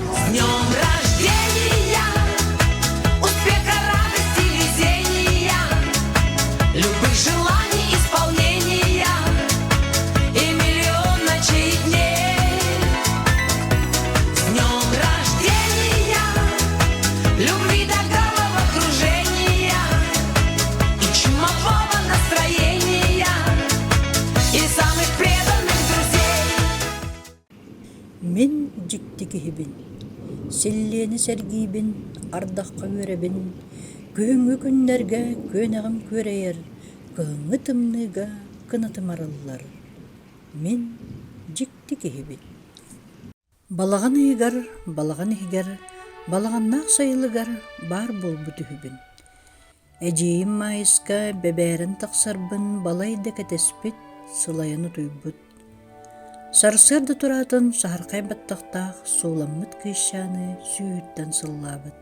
С днем рождения, успеха, радости, везения, любых желаний исполнения и миллион ночей и дней. С днем рождения, любви до головокружения и чумового настроения и самых преданных друзей. Мен жиктикихибин, селлени сергийбин, ардаққа өребин, көңі күннерге көнағым көрейер, көңі тымныға кынытымарылар. Мен жиктикихибин. Балаған ыйгар, балаған игер, балағаннақ сайылыгар бар бол бүтүхүбүн. Эжейім майыска беберін тақсарбын, балайды кәтеспит, сылайыны туйбут. Сарсырды туратын сахарқай баттақтақ соламмыт кыйшаны сүйіттен сыллабыт.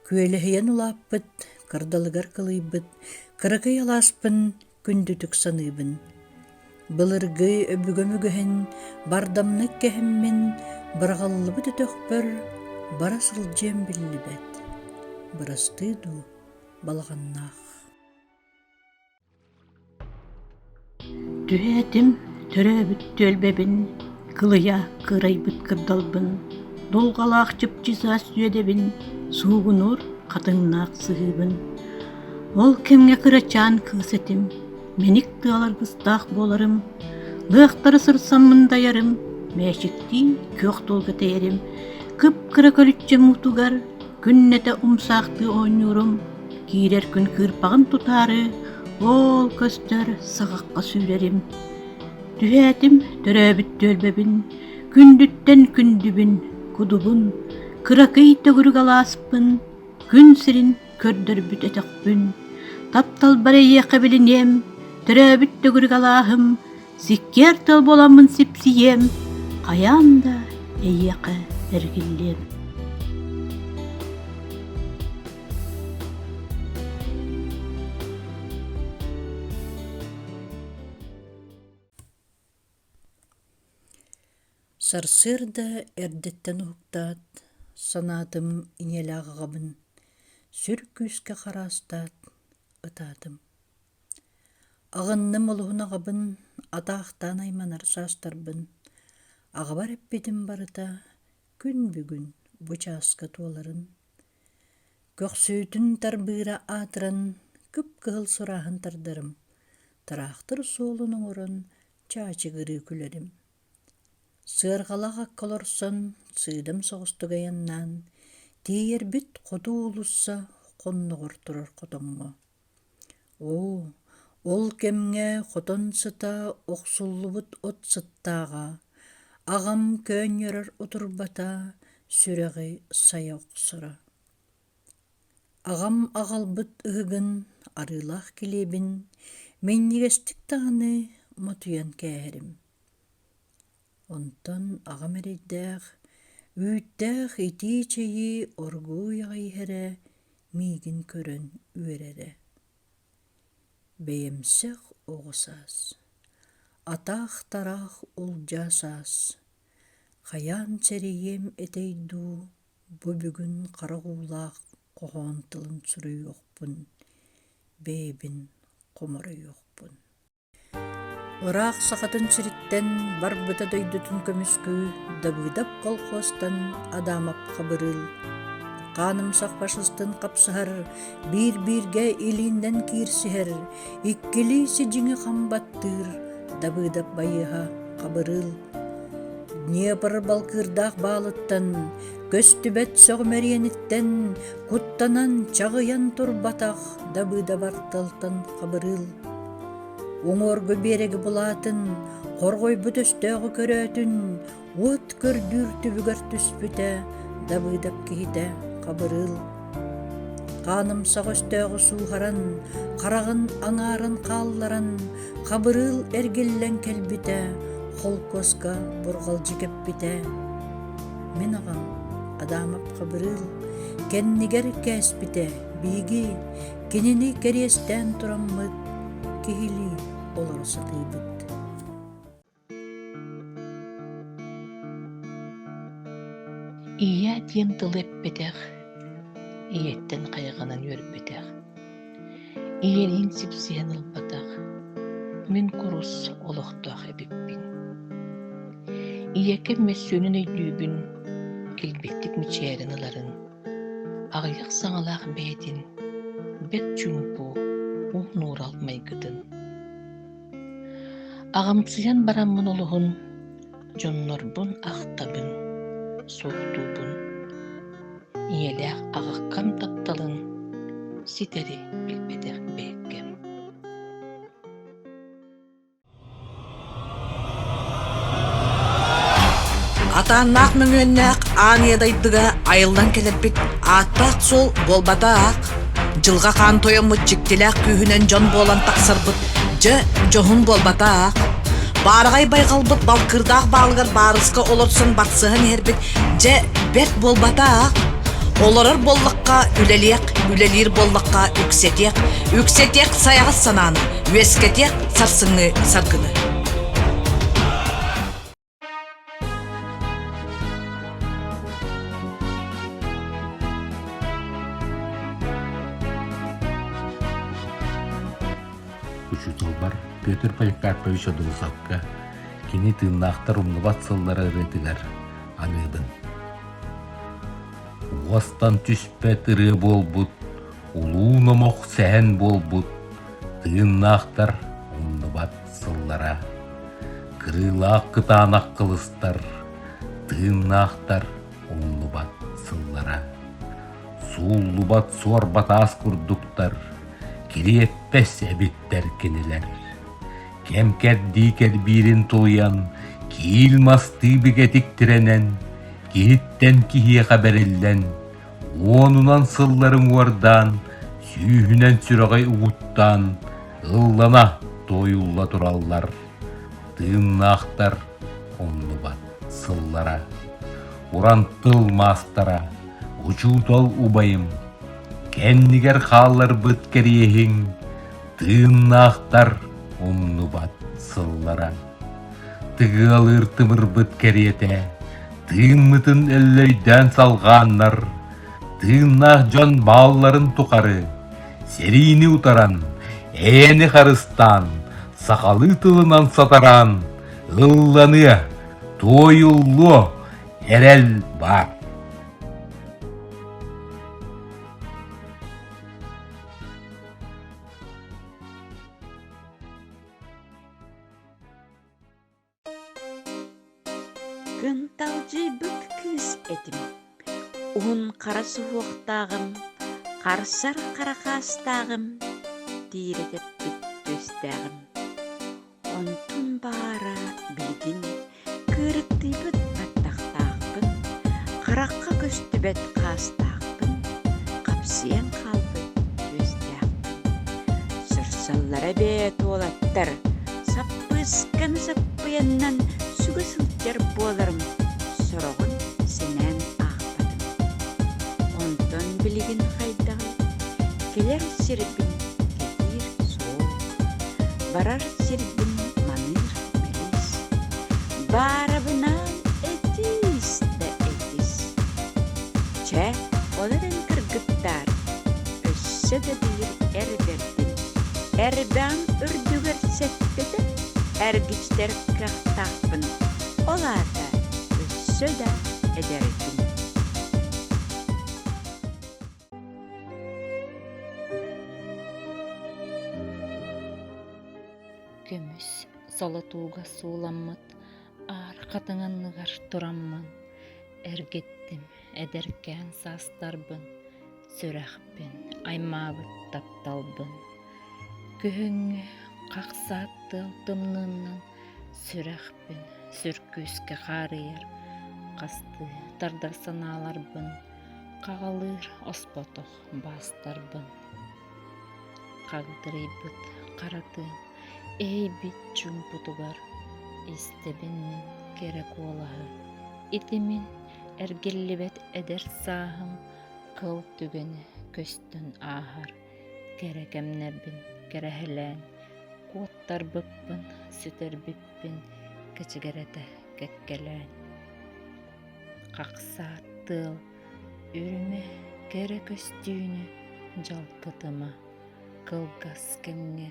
Күеліхейен улаппыт, кырдалыгар кылыйбыт, кырыкый аласпын, күндүтүк саныйбын. Былыргы өбүгөмүгөһен бардамнык кэхиммин, быргаллыбыт өтөхпөр, бара сылжем биллибет. Бырастыйду балағаннақ. Түһэтим төрөбүт төлбебин, кылыя кырайбыт кырдалбын, долгалаах чыпчыса сүйедебин, суугунур катыңнаак сыгыбын. Ол кемге кырачаан кыысетим, меник тыалар кыстаах боларым, лыактары сырсаммын даярым, мэшикти кök толга тээрим, кып-кыра көлүтче мутугар, күннете умсаакты ойнурум, киирер күн кырпагын тутаары, ол көстөр сагакка сүүрерим. Түһэтим төрөбүт төлбебин, күндүттен күндүбүн, кудубун, кыракый төгүрүк алааспын, күн сирин көрдөрбүт этекпүн. Таптал барайыакка билинем, төрөбүт төгүрүк алаахым, сиккер тыл боламын сипсием, каямда эйиакка эргиллем. Сарсырда эрдеттен уктаат, санаатым инелаагабын, сүр күүскэ харастаат, ытаатым. Агынным олугунагабын, атаахтан айманар саастарбын, агабар эппитим барыта, күн бүгүн бучааска туоларын. Көксүүтүн тарбыыра аатыран, кып-кыһыл сурааһын тардарым, тараахтыр суолунуң орон чаачыгырыы күлерим. Сыаргалаах акколорсон, сыыдым соҕустугайаннаан, тиийэрбит хоту улусса хонноҕор турар хотоҥҥо. Ол кемҥэ хотон сыта охсуллубут от сыттааҕа, агам көөнньөрөр утурбата, сүрэҕи сайа охсура. Агам аҕалбыт ыһыгын, арыылаах килиэбин, мэнньигэстик таҕаны мотуйан кээһэрим. Онтон агам эрийдээх, үүттээх итии чэйи оргууй аҕайыһэрэ миигин көрөн үөрэре. Бэйэмсэх оҕусаас, атаах тараах улдьаасаас, хайаан сэриийэм этэйдүү, бу бүгүн хараҕуулаах хоһоон тылын суруйуохпун, бэйэбин хоморуйуохпун. Ыраах сахатын сириттен барбыта дөйдүтүн көмүскүү дабыдап колхозтан адамап хабырыл. Канымсах башыстын капсыһар, биир-бииргэ илиинден киирсиһэр, иккили сиджиҥи хамбаттыыр, дабыдап байыһа хабырыл. Днепр балкыырдаах баалыттан, көстүбэт сөҕүмэрийэниттен, куттанан чаҕыйан турбатах, дабыда барталтан хабырыл. Оҥорго береги булаатын, хоргойбут өстөөгө көрөөтүн, уот көрдүүр түбүгөр түспүтэ, дабыдап киһитэ хабырыл. Канымсах өстөөгө суухаран, карагын аңаарын хаалларан, хабырыл эргиллен келбите, холкоска бургалжы кеппите. Мен агам адамап хабырыл, кеннигер кээспите, биги, кинини кериэстэн тураммыт, кихили олар сатыйбыт. Ия диэм тылы эппетэх, иеттен хайғанан өрбетэх. Иерин сипсиен ылбатах, мин курус олохтуах эбиппин. Иекке мэссүүнүн өйдүүбүн, килбиттик мичээрин ыларын, ағыйық саңалақ бәйтин, бек чүмпу, нур алтмайгытын. Ағамсыян бараммын олуғын, жоннорбун ақтабын, соқтуубун. Иелях ағаққам тапталын, ситери билбедех бәккем. Атааннаақ мүңөннәқ ааньядайдыға айылдан келербит ааттаақ сол болбатаақ. Жылға қан тойымыт жіктеләқ күйінен жон болан тақсырбыт, жоғын болбатаақ. Барығай байғалбыт балқырдақ балғыр барысқа олырсын батсығын ербит, берт болбатаақ. Олырыр боллыққа үлелек, үлелер боллыққа үксетек саяғыз сананы, өскетек сарсыңы саргыны. Учуталбар Петр Поликарпович Одолсакка кини тыыннаахтар умнубат сыллары ырытыгар аныбын. Уастан түспет ыры болбут, улуу номох сээн болбут, тыыннаахтар умнубат сыллара. Кырылаак кытаанак кылыстар, тыыннаахтар умнубат сыллара. Сууллубат суарбатаас курдуктар, кириеппес эбиттер кенелер. Кемкер дикер бирин тулуян, киил масты бигетик тиренен, кииттен кихие хабереллен, онунан сылларын уардан, сүйүнен сүрөгай угуттан, ыллана тоюлла тураллар. Тыыннаахтар омнубат сыллара. Урантыл мастара, учутал убайым, кеннигер хааллар быт кериехиң, тыыннаахтар омнубат сыллара. Тыгылыр тымыр быт кериете, тыынмытын эллөйден салғаннар, тыыннаах жон балларын тухары, серийни утаран, эйени харыстан, сақалы тылынан сатаран, ылланы, тойуллу, эрел бар. Гынталжы бүт кыз этим, уын қара суықтағым, қарсар қарақастағым, тиредеп бүт төстағым. Онтун бара білгін, кырыкты бүт баттақтағым, қараққа көстібет қастағым, қапсиян қалбы төстағым. Сырсаллара бет олаттар, саппысқан саппыяннан сүгі сылттер боларым, сұрағын сенен ақпадым. Онтон білігін қайдағым, келер сербін кетер сол, барар сербін маныр мелес, барабынан этис да этис. Че, оларын кыргыттар, өссі да білір әрбердін, әрбән үрдігер сәттеді, әргіштер қақтақпын, оларда өссі да әдердің. Көміс салатууга сууламмыт, ар қатыңанныгар тураммын. Әргеттім, әдеркән састарбын, сөрәхпін, аймабыт тапталбын. Көһөңі қақсатты алтымнынан, сөрәхпін, сүркүске қарыйыр, қасты тардар саналарбын, қағалыр оспотох бастарбын. Қагдырыйбыт қаратын, эй бит чумпутугар, истебиннин керек олаһы. Итимин эргеллибет эдер саахым, кыл түгені көстін ахар. Керекемнербин, керехелен, куоттар быппын, сүтер биппин, кечигерете кеккелен. Қақсат тыл, үріме кере көстүүнү жалкытыма, кылгас кеңге,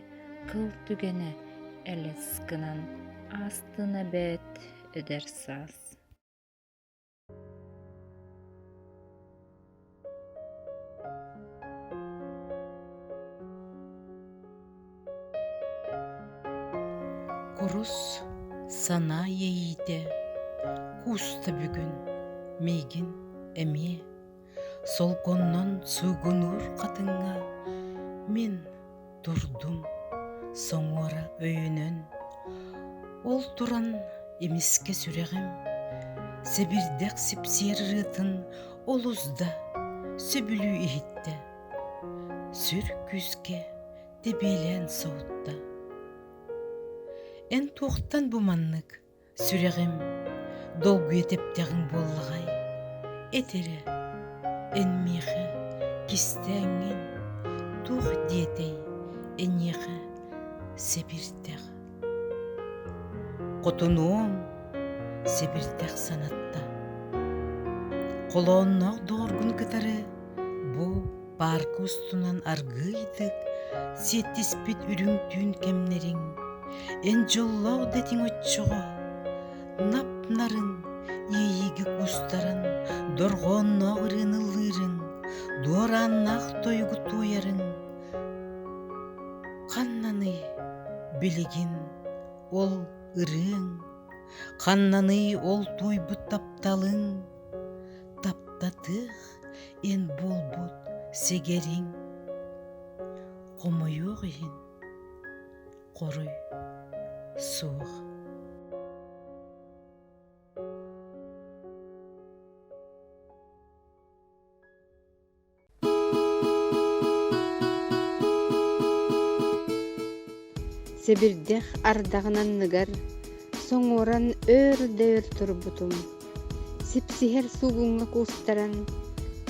кыл түгене, әлес кынан, астына бәт өдер саз. Курус сана ейді, куста бүгін, мейгін әме, сол коннон сугунур қатыңа, мен турдум соңора өйінен, ол туран емеске сүрегім, себірдек сепсер рытын олузда сөбілу ехітті, сүр күзге дебелен соғытта. Эн туқтан буманнык сүрегім долгу етептեղін боллағай, етере эн меха кистәңін туқ диетей энеха себіртеғ. Қотунуым себіртеғ санатта. Қолоннақ доғыргын кытары бұ парк устунан аргыйдык сеттеспет үрің түйін кемнерің. Эн жоллау дәтің өтчіға, нап-нарын, ейігі кустарын, дорғон ағырын ылырын, дуараннақ тойгу тоярын. Қаннаны білігін ол ырың, қаннаны ол тойбу тапталың, таптатық ен болбут сегерің. Қомойоқ ен, қорой суық. Себирдех ардағынан нығар, соңоран өр-дөр турбутум. Сипсихер сугунга кустаран,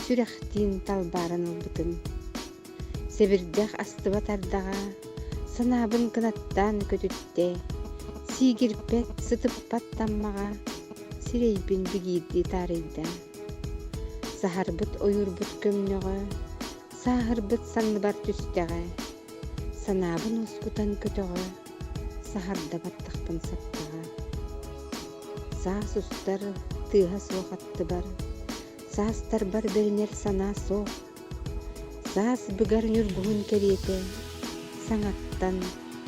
сүрәхтин талбаран олбутум. Себирдех астыбат ардаға, санабын кынаттан көтүтте, сигирпет сытыппат таммаға, сирейбин бигидди тарыйда. Сахарбыт ойурбыт көмнөға, сахарбыт санныбар түстәға, санабын оскутан көтөға, сахарда баттақтан саттаға. Саас устар тыға соғатты бар, саастар бар бәрінер сана соқ, саас бұгар нүр бұғын кереті, саңаттан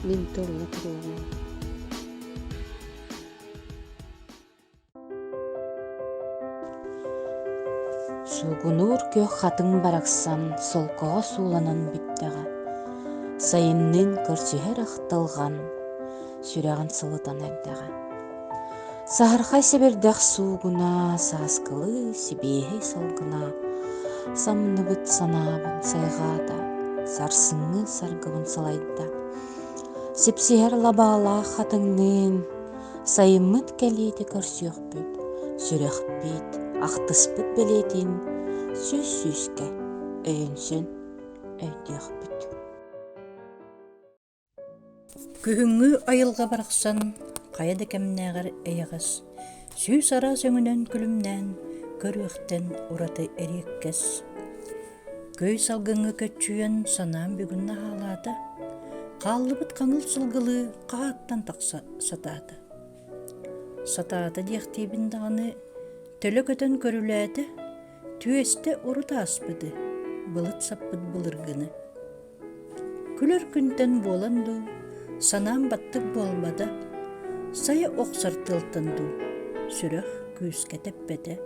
мен торла тұруға. Сугунур көх хатын бараксан солкоға сууланан биттеға. Сайыннын көрсүхер ақтылған, сүрәғын сылытан әрдеға. Сахархай себердәқ сугуна, саскылы сибейхей салгына, самны бұт санабын сайғада, сарсыңы саргывын салайда. Сепсихер лабала хатыңнын, сайымыт кәлейді көрсүх бүт, сүрәқ бит, ақтыспыт белетин, сөз-сөзге өйінсін өйдеқ бүт. Күхүңгү айылға барақсан, қаяды кәмнәғір әйіғыз. Сүйс ара сөңінен күлімнән, көріқтен ұраты әреккес. Көй салгыңы көтчүйен санам бүгінна халады. Қаллыбыт қаңыл сылғылы қағаттан тақса сатады. Сатады дияқтейбін дағаны төлі көтін көріләді, түйесті ұрыта аспыды, бұлыт саппыд бұлырғыны. Күлір күнтен боланду, санам баттық болмады, сайы оқсар тылтынду, сүрөх күйіске теппеді.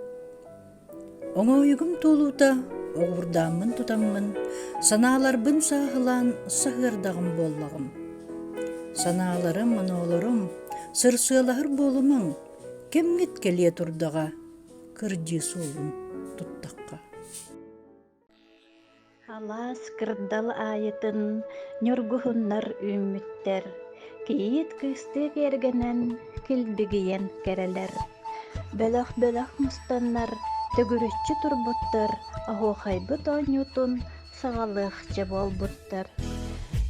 Оңа ойығым толута, оғырдамын тұтамын, саналарбын сағылан сағырдағым боллағым. Саналарым, аноларым, сырсылағыр болымың, кемгет келе тұрдаға, кырджи солын тұттаққа. Алас кырдал айытын, нүргүхуннар үміттер, кейет кысты кергенен кілбігіен керелер. Бөлөх-бөлөх мұстаннар, төгүрүччі турбуттар, ахуқайбыт оңютун, сағалықчы болбуттар.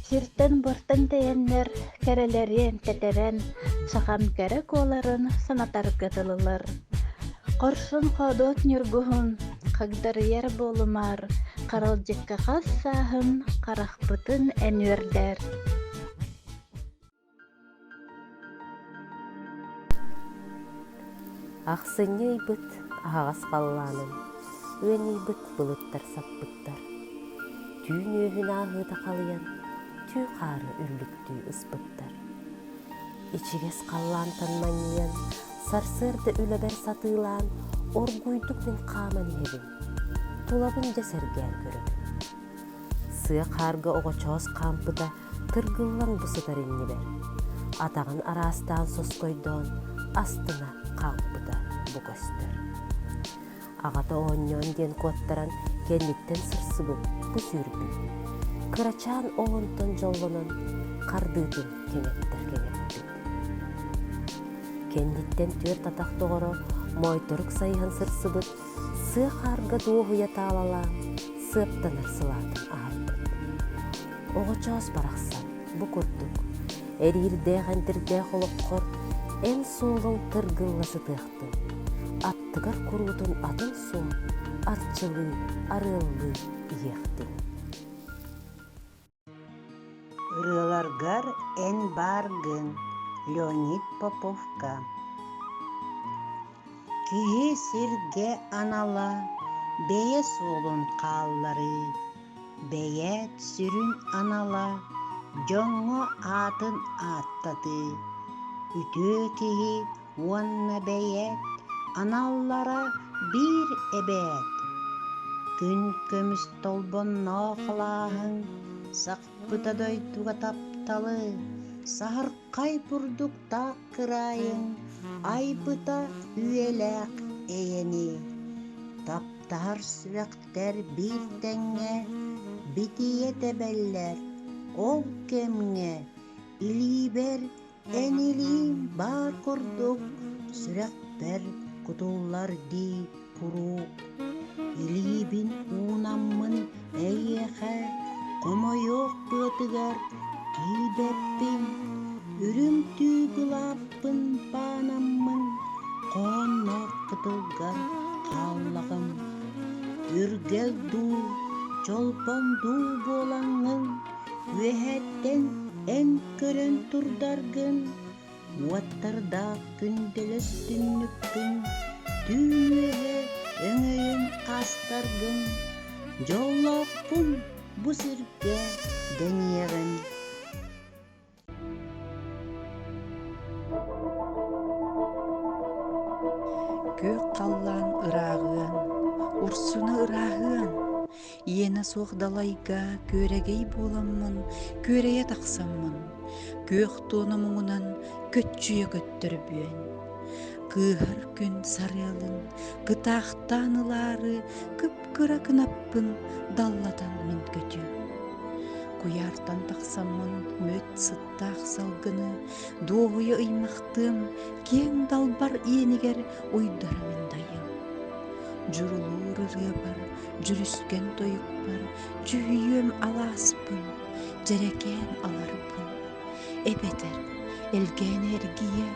Сиртен бортын тейеннер, керелерен тетерен, сақам керек оларын санатар кытылылар. Корсон ходот нюргуһун, хагдарыяр болумар, каралжыкка хассаһын, карахпытын энүердер. Ахсыны ибыт ағас қалланын, өн ибыт бұлыттар саппыттар. Түйін өйін ағыда қалыян, түй қары үрлікті ұспыттар. Ичігес қаллан танманиян, сарсырды үләбәр сатылан, оргуйдық мен қаман ебін, тулабын жәсәргәр көрібін. Сыя қарға оғычоз қампыда тыргыллан бұсытар иннебер. Атағын арастан соскойдон, астына қампыда бұғыстыр. Ағата оңнен ден коттаран кенліктен сырсыбы бұ сүрбін. Кырачан оғынтын жоллынан қардыдың кенеттер кенеттір. Кенліктен төр татақ тоғыры мойторық сайын сырсыбыт, сыя қарға дуғыя талалан, сыптаныр сылатын айбыт. Оғычоз барақсан бұ күрдік, әрирде ғантірде қолыққыр, эн соолың тыргылласы тыяқтын. Аттыгар курутун атын соң, арчылы, арыллы иектин. Ырыларгар эн баргын Леонид Поповка. Киһи сирге анала, бейе соолун қаллары, бейе сүрүн анала, жоңго атын аттаты. Үтө тиһи уанна бейет, аналлара бир эбет. Күн көмүс толбон ноқылаһын, сақпыта дойдуга тапталы, сарқай бурдук тақырайын, айбыта үйеләк эйени. Таптар сүрәктер бир тәңе, битие тебеллер, ол кемге, илибер, энилим бар курдук, сүрәкбер кутуллар ди курук. Илибин унаммын эйехе, комойок бөтігер кибеппин. Үрім түйгілаппын панаммын, коннақ кытылгар қаллағым. Үргел ду, чолпон ду болаңын, үәхеттен эн көрін турдаргын. Уаттарда күнделес түнніккін, түймеге өңейін астаргын. Жоллақпын бұ сірге дәниեղін. Көк қаллан ырағын, урсуна ырағын, ені соғдалайга көрегей боламмын, көрeye тақсаммын. Көк тоны мұңынан көтчүйе көттірбүйен. Кыһыр күн сарылын, кытақтан ылары, кып-кыра кынаппын, даллатан мен көтü. Куяртан тақсаммын, мөт сыттақ салгыны, доғуя ыймақтым, кең далбар енігер ойдары мен дайым. Жұрулur ыры бар, жүріскен тойық бар, жүйем аласпын, жерекен аларпын. Эбетер, элген эргие,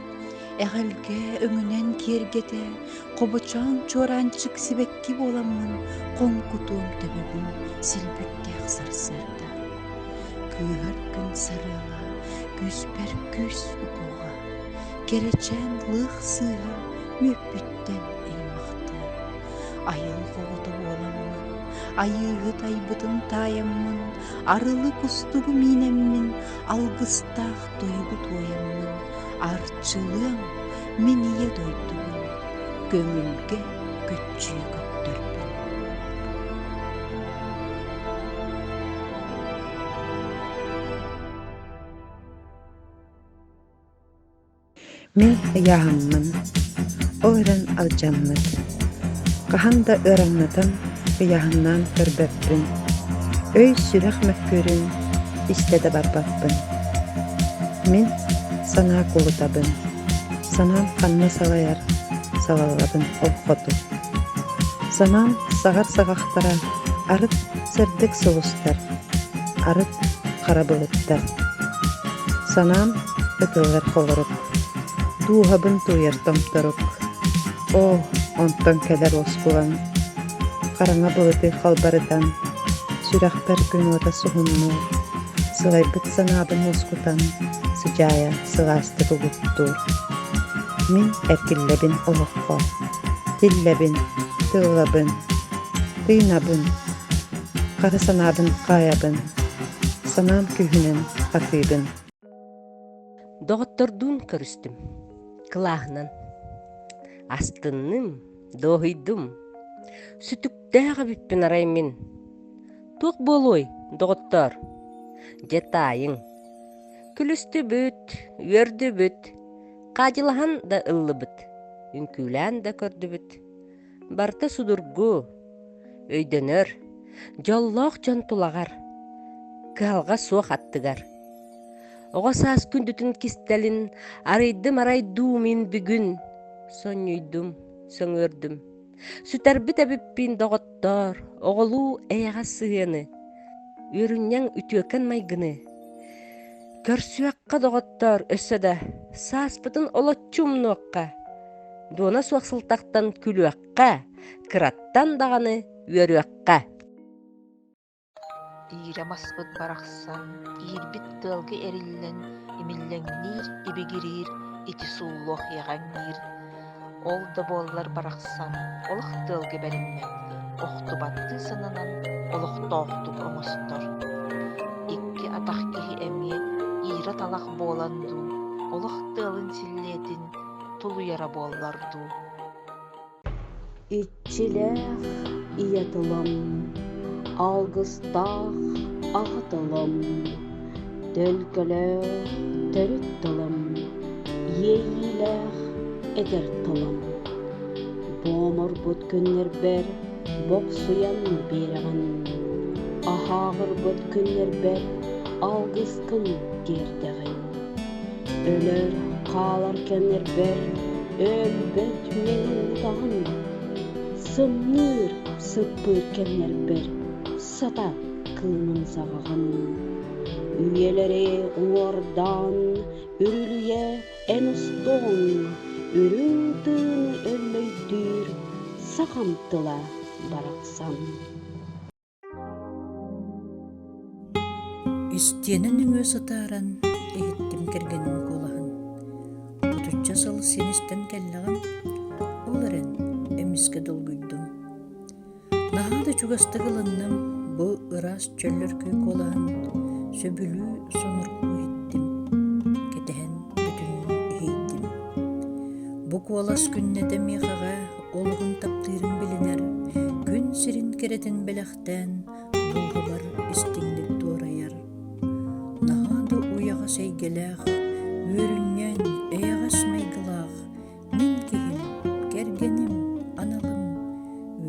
әғілге өңінен кергете, қобычан чоранчык сибекки боламын, қоң кутуым төбөгін силбүттек сарсырда. Кыһыр күн сарыла, күспер күс укуға, керечен лық сыға мөппүттен эймақты. Айыл қоғыты боламын, айығы тайбытын таямын, арылы кустугу минеммин, алгыстақ тойгу тояммын, арчылым мениye дойдугун, көңүлге көтчү көттөрбүн. Мен яһаммын, ойран алжаммыт. Каханда ыраңнатан, яһаннан көрбөппүн. Өй сүрәк мәккөрүн, истеде барбаппын. Мен сана кулутабын. Санам канна салаяр, салалабын олқоту. Санам сағар сағақтара, арыт сәрдік соғыстар, арыт қарабылыттар. Санам өтілер қолырып, дуғабын туер томторук. О, Онтон келер оскулан, қараңа бұлыты қалбарыдан, сүрәқпер күн ота суғынну, сылайбыт санабын оскутан, сыжая сыласты бұлыттур. Мин әркілләбін олыққа, тилләбін, тыллабын, тыйнабын, қары санабын қаябын, санам күйінен қатыбын. Доғыттордун көрістім, кылағынан. Астынным, доғыйдым, сүтүктәғы біппін арай мен. Туқ болой, доғыттар, жетайың. Күлісті бүт, өрді бүт, қадилахан да ыллы бүт, үнкүлән да көрді бүт. Барта судургу, өйденер, жоллоқ жон тулағар, калға суақ аттыгар. Оға саас күндүтін кистелин, арайдым мен бүгін, сонюйдум, соңөрдüm. Сүтәрбіт әбіппін доғыттар, оғылу әйға сыйыны, өріннен үтөкен майгыны. Көрсуаққа доғыттар өссөді, сааспытын олатчумнуаққа, дуына суақсылтақтан күлуаққа, кыраттан дағаны өруаққа. Ире маспыт барақсан, ирбит тылғы әріллен, емілленнер, ебегерер, ити суллох яғаннер. Ол да боллар барақсан, олық тылғы бәріммен, оқты батты сынынан, олық тоқты омыстыр. Икки атақ кехи әме, ире талақ боланду, олық тылын силлетін, тулу яра болларду. Итчилэх иятылым, алгыстах ағытылым, төлкілэх төріттілім, ейілэх эдер тылым. Бомыр бұт күннер бәр, боқсуян беріғін, ахағыр бұт күннер бәр, алгызкын дердіғін. Өлер қалар кәнер бәр, өлбәт менің тағын, сымныр сыппыр кәнер бәр, сата кылмын сағағын. Үйелері оңордан, үрілуе ән ұстон, үрілдіні өлмейдір, сақамтыла барақсан. Истенін үңі сытаран, ехеттім кергенін қолағын. Отуча салы сеністен кәлліғын, оларын әміске долгүйдім. Нағады чугастығылынным, бұ ырас чөллер көй қолағын, сөбілі сонырқу еттім, кетіхен бүтіннің ехейдім. Бұ куалас күннеде меқаға олығын таптырын білінер, күн сирин керетін біліқтен, бұлғы бар істіңдік туараяр. Нағады уяға сейгеләғ, өріннен әйағас майгылағ, мен кейім, кергенім, аналым,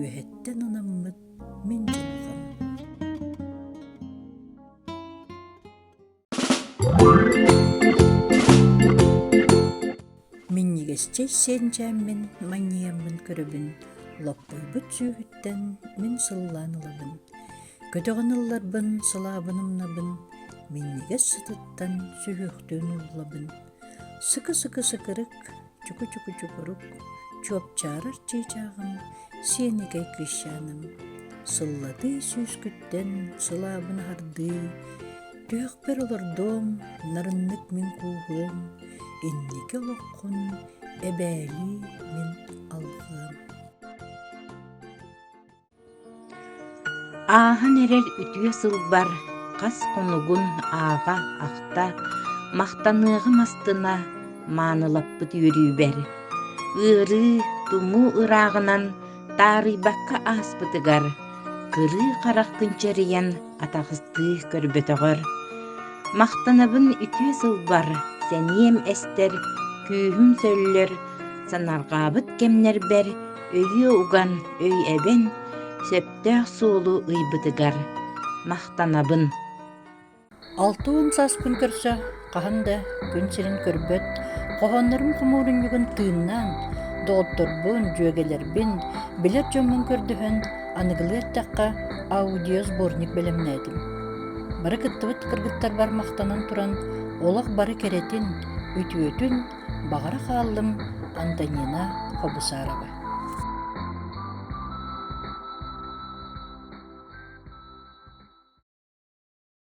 өйеттен анаммыд, мен жылғам. Мен негесчей сен жәммен, маннияммын көрібін, лаппойбыт сүйіттен мен сылланылабын. Көтіғаныларбын, сылабынымнабын, мен негес сытыттан сүйіқтен ұллабын. Сықы-сықы сықырық, чуку-чуку-чукурук, чуап-чарар чейчағым, сенекей крещаным. Сыллады сүйіскүттен, сылабын харды, түйіқпер олырдом, нарыннық мен куғым, иннеке олыққын, әбәлі мен алғым. Аахан эрер үтүе сылбар, қас қонугун ааға ақта, мақтанығым астына маанылаппыт үрүүбер. Ыры туму ырағынан тарыйбаққа аспытыгар, кыры қарақкынчарыян атағысты көрбөтіғыр. Мақтанабын үтүе сылбар, сәнием әстер, күйім сөллер, санарғабыт кемнер бер, өйі уган, өй әбен, сөптәқ суылу ұйбытыгар, мақтанабын. Алтуын сас күн көрсө, қағында күн сирин көрбөт, қоғанырым құмурын югын тыыннан, доғыттырбын, жөгелербін, білер жомын көрдіхін, анығылы әттәққа аудиосборник білімнәдім. Бары кыттыбыт кыргыттар бар мақтанан туран, олақ бары керетін, үтүөтүн, бағара қалым Антонина Хобусарова.